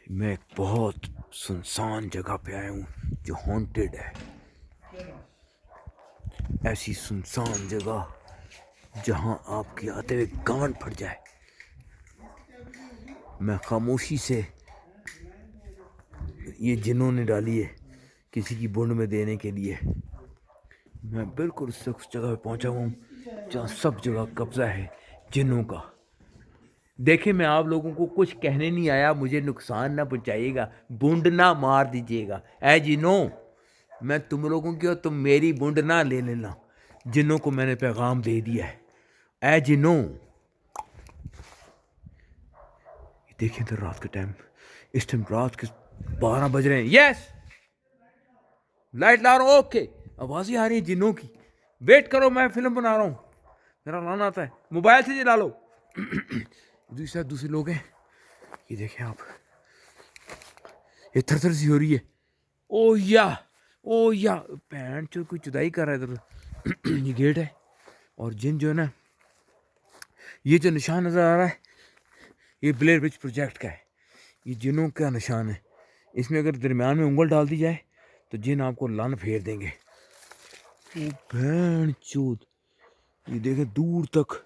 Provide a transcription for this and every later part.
मैं एक बहुत सुनसान जगह पे आया हूँ जो हॉन्टेड है। ऐसी सुनसान जगह जहाँ आपके आते हुए गांड फट जाए। मैं खामोशी से ये जिन्होंने डाली है किसी की बुंड में देने के लिए। मैं बिल्कुल उस जगह पे पहुंचा हूँ जहाँ सब जगह कब्जा है जिन्नों का। देखिए, मैं आप लोगों को कुछ कहने नहीं आया, मुझे नुकसान ना पहुंचाइएगा, बूंद ना मार दीजिएगा। ऐ जिन्नो, मैं तुम लोगों की और तुम मेरी बूंद ना ले लेना। जिन्नों को मैंने पैगाम दे दिया है। ऐ जिन्नो, देखिए इधर रात के टाइम, इस टाइम रात के 12 बज रहे हैं। यस, लाइट ला रहा हूँ। ओके, आवाज़ें आ रही है जिन्नों की। वेट करो, मैं फिल्म बना रहा हूँ। मेरा लाना आता है, मोबाइल से जला लो। दूसरे लोग हैं, ये देखें आप, ये थर सी हो रही है। ओ या भैन चो, कोई जुदाई कर रहा है इधर। ये गेट है और जिन जो है ना, ये जो निशान नज़र आ रहा है ये ब्लेयर विच प्रोजेक्ट का है। ये जिनों का निशान है। इसमें अगर दरमियान में उंगल डाल दी जाए तो जिन आपको लन फेर देंगे। ओ भैन चोद, ये देखें दूर तक।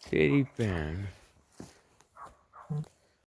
तेरी भैन,